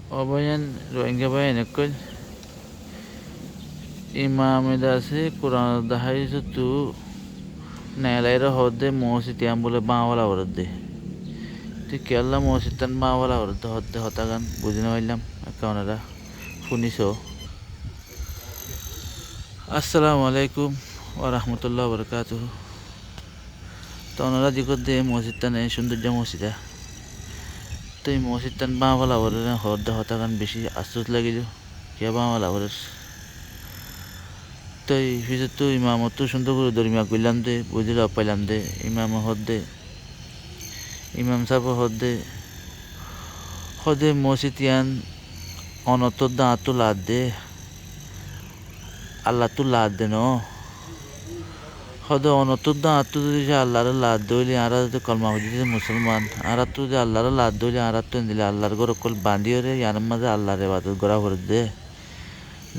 অবয়ান রোহিঙ্গা বায়ান কই ইমামে দাসে কোরআন দাহাইছ তু নেলাইরা হদ্দে মসজিদ ইয়াম বলে বাঁওয়ালা হরদ্দে তুই কেল্লা মসজিদ তান বাঁওয়ালা হরদ্দে হদ্দে হতাগান বুঝি না পাইলাম ওনারা শুনিস। আসসালামু আলাইকুম ওয়া রাহমাতুল্লাহি ওয়া বারাকাতুহু। তো ওনারা জিকর দে মসজিদ তানে সৌন্দর্য মসজিদা তো এই মসজিদ তান বাঁওয়ালা হরদ্দে হতাগান বেশি আশ্চর্য লাগিল কে বাঁওয়ালা হরের তো এই ফিজে তো ইমামত তো সুন্দর করে ধর্মিয়া করলাম দে বুঝিল পাইলাম দে ইমাম হদ্দে ইমাম সাহেব হদ্দে হদে মসজিদ ইয়ান অনত দা তো লাদ দে আল্লাহ তো লাদ দে ন হদে অনত দা তো যদি আল্লাহর লাদ দইলে আর যদি কলমা হইতে মুসলমান আর তো যদি আল্লাহর লাদ দইলে আর তো দিলে আল্লাহর ঘর কল বান্ধিও রে ইয়ার মাঝে আল্লাহর ইবাদত করা করে দে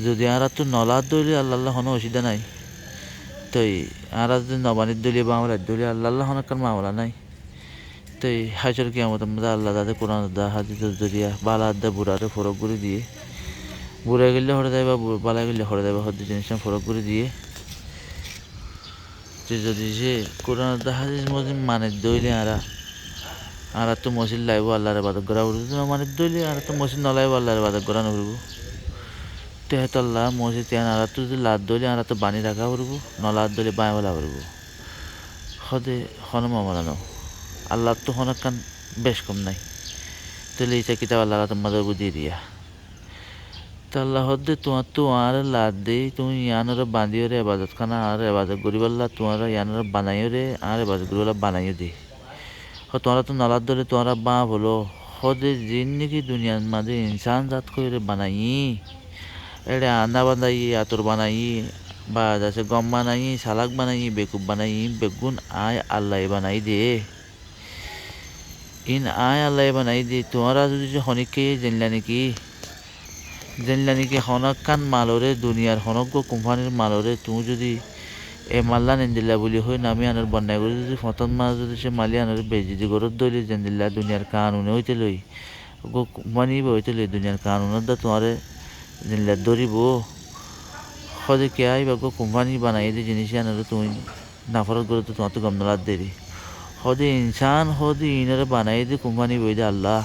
যদি আর তো নলাদ দইলে আল্লাহ কোনো অসুবিধা নাই তো আর যদি নবানির দলিয়ে বাংলার দলিয়ে আল্লাহ কোনো কার মামলা নাই তো হাজার কি আমাদের মধ্যে আল্লাহ দাদা কোরআন দা হাদিস দরিয়া বালা দা বুড়ারে ফরক করে দিয়ে বুড়া গেলে হরে দেয় বা বালা গেলে হরে দেয় হদ্দি জিনিস ফরক করে দিয়ে তো যদি সে কোরআন দা হাদিস মসজিদ মানে দইলে আর তো মসজিদ লাইব আল্লাহরে বাদক করা উঠবে মানে দইলে আর তো মসজিদ নলাইব আল্লাহরে বাদক করা উঠবো তো হেত আল্লাহ মসজিদ ইয়ান আর তো যদি লাদ দইলে আর তো বানি রাখা উঠবো নলাদ দইলে বাঁয়ওয়ালা উঠবো হদে হন মামলানো আল্লাহ তো হনকান বেশ কম নাই তাহলে এই কিতাব আল্লাহ তোমাদের বুঝিয়ে দিয়া তো আল্লাহ হদ্দে তোমার তো আর লাদ দে তুমি ইয়ানোর বাঁধিও রে এবাদত খানা আর এবাদত গরিবাল্লাহ তোমার ইয়ানোর বানাইও রে আর এবাদত গরিবাল্লাহ বানাইও দে তোমরা তো নালাদ ধরে তোমরা বাঁ বলো হদে জিন্দিগি দুনিয়ার মাঝে ইনসান জাত করে বানাই এড়ে আনা বানাই আতর বানাই বা যাচ্ছে গম বানাই সালাক বানাই বেকুব বানাই বেগুন আয় আল্লাহ বানাই দে ইন আয় আল্লাহ বানাই দে তোমরা যদি হনিকে জানলা নাকি হনক কান মালরে দুনিয়ার হনক কোম্পানির মালরে তুমি যদি এ মাল্লা নিন্দিল্লা বলি হই নামি আনার বন্যায় করে যদি ফতন মাছ যদি সে মালি আনার বেজি যে গরত দইলে জেন্দিল্লা দুনিয়ার কানুনে হইতে লই গো কোম্পানি হইতে লই দুনিয়ার কানুনের দা তোমারে জিনিল্লা ধরিব হদে কে আইবা গো কোম্পানি বানাই দিয়ে জিনিস আনার তুমি নাফরত করে তো তোমার তো গম নালাদ দেরি হদে ইনসান হদে ইনারে বানাই দিয়ে কোম্পানি বই দে আল্লাহ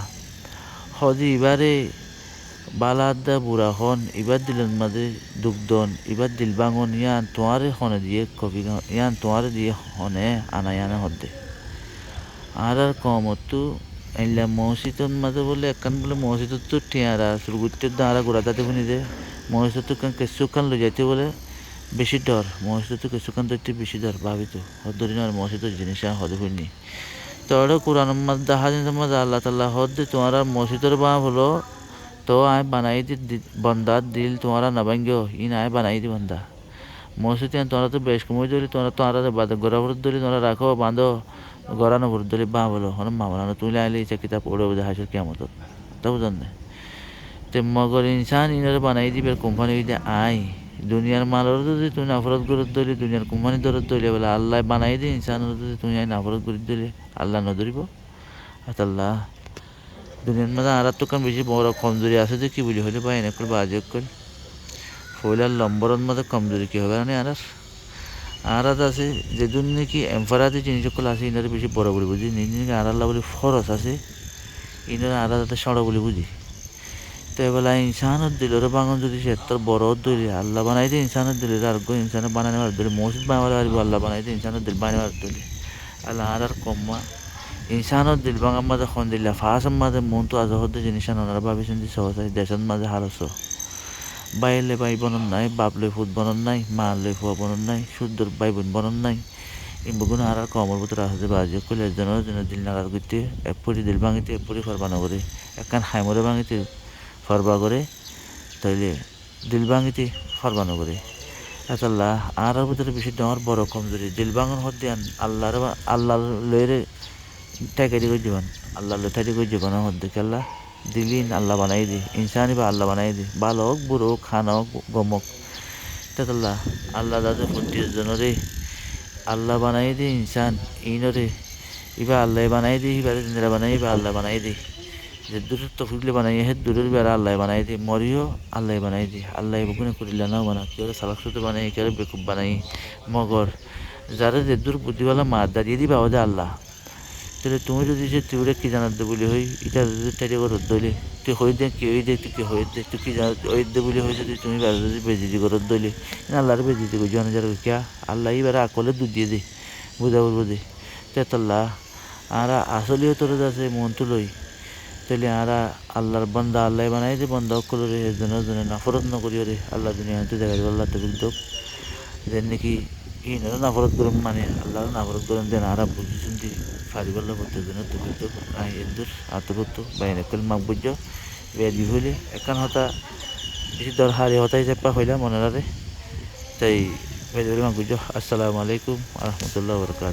হদে এবারে বালাদা বুড়া হন এবার দিলেন মাঝে দুগ্ধন এবার দিল বাঙন ইয়ান তোমারে হনে দিয়ে কবি ইয়ান তোমারে দিয়ে হনে আনাই আনা হদ্দে আর কমতো এলা মসজিদর মাঝে বলে একখান বলে মসজিদত তো টিয়ারা সুরগুত্তের দাঁড়া গোড়া তাতে বনি দে মসজিদত তো কেঁচুখান লই যাইতে বলে বেশি ডর মসজিদত তো কেঁচুখান ধরতে বেশি ডর ভাবি তো হদ্দরি আর মসজিদের জিনিস হদে হইনি তোরা কোরআন মাঝ দেখা জিনিস মাঝে আল্লাহ তাল্লাহ হদ্দে তোমার মসজিদের বা হলো তো আয় বানাই দি বন্দা দিল তোমারা না ভাঙ্গিও ইন আয় বানাই দি বন্দা মসজিদ তোমরা তো বেশ কমই ধরি তোমরা তো আর গড়া ভরত ধরি তোমরা রাখো বাঁধো গড়ানো ভরত ধরি বা বলো হন মামলানো তুমি আইলে ইচ্ছা কিতাব পড়ে বোঝা হাসির কেমত তা বুঝন না তে মগর ইনসান ইনারে বানাই দিবে কোম্পানি দিয়ে আয় দুনিয়ার মালর যদি তুমি নাফরত গরত ধরি দুনিয়ার কোম্পানি ধরত ধরলে বলে আল্লাহ বানাই দি ইনসানের যদি তুমি আয় নাফরত গরত ধরলে আল্লাহ ন ধরিব আল্লাহ দুনিয়ার মাঝে আর তো কারণ বেশি বড় কমজোরি আছে যে কি বলি হলে বা এনে করে বাজে কল ফইলার লম্বরত মাঝে কমজোরি কি হবে না আর আছে যে দুন নাকি এমফারাতে জিনিস সকল আছে ইনারে বেশি বড় বলে বুঝি নিজে আর আল্লাহ বলে ফরস আছে ইনারে আর যাতে সড় বলে বুঝি তো এবেলা ইনসানের দিলের বাগান যদি সে তোর বড় দলি আল্লাহ বানাই দিয়ে ইনসানের দিলে আর ইনসানের বানানো আর দিলে মসজিদ বানাবার পারবো আল্লাহ বানাই দিয়ে ইনসানের দিল বানাবার দলি আল্লাহ আর কম্মা ইনসানের দিল বাঙার মাঝে খন দিলা ফাঁসের মাঝে মন তো আজ হতে জিনিস ওনারা ভাবিছেন যে সহজ দেশের মাঝে হারস বাইলে ভাই বনন নাই বাপ লই ফুট বনন নাই মা লই ফুয়া বনন নাই শুদ্ধর ভাই বোন বনন নাই ইমবগুন আর কমর ভিতরে আসে বাজি করলে একজনের জন্য দিল নাগার করতে এপরি দিল ভাঙিতে এপরি ফরবানো করে একখান হাইমরে ভাঙিতে ফরবা করে তাইলে দিল ভাঙিতে ফরবানো করে আল্লাহ আর ভিতরে বেশি ডর বড় কমজোরি দিল ভাঙন হতে আল্লাহ লইরে ঠেকারি করে জীবন আল্লাহ ঠাইরি করে জীবন হতে আল্লাহ দিলিন আল্লাহ বানাই দি ইনসানি বা আল্লাহ বানাই দি ভালো হোক বুড়ো হোক খানা হোক গমক আল্লাহ আল্লাহ দাদা ফুটির জন্য রে আল্লাহ বানাই দি ইনসান ইনরে ইবা আল্লাহ বানাই দি ইবা জিন্দা বানাই ইবা আল্লাহ বানাই দি যে দূরের তফিকলে বানাই হে দূরের বেড়া আল্লাহ বানাই দি মরিও আল্লাহ বানাই দি আল্লাহ বকুনে করিলা নাও বানা কেউ সালাক সুতো বানাই কেউ বেকুব বানাই মগর যারা যে দূর বুদ্ধিওয়ালা মার দাঁড়িয়ে দিবা ওদের আল্লাহ তাহলে তুমি যদি সে তুই কি জানার দে বলি হই এটা যদি তাইলে করত দইলে তুই হই দে কি হই দে তুই কি হই দে তুই কি জানার ওই দে বলি হই যদি তুমি বেড়া যদি বেজিজি করত দইলে আল্লাহর বেজিজি করি জানা যার কিয়া আল্লাহ এবার আকলে দুধ দিয়ে দে বুঝা বলবো দে তেতাল্লাহ আর আসলেও তোর আছে মন তুলই তাহলে আরা আল্লাহর বান্দা আল্লাহ বানাই যে বান্দা অকল রে জনের জনে নাফরত নকরি রে আল্লাহ দুনিয়া হাতে দেখা যাবে আল্লাহ তবিল দোক যেন নাকি ইনারা নাফরত করেন মানে আল্লাহ নাফরত করেন দেন আরা বুঝি শুনছি ফারিবাল্লা বলতে যেন তবিল দোক আই এদুর আতবত্ত বাইরে কল মাক বুঝ বেদি হইলে একান হতা বেশি দরহারে হতাই চেপা হইলা মনে রারে তাই বেদি হইলে মাক বুঝ আসসালামু আলাইকুম আ রহমতুল্লাহ বরকাত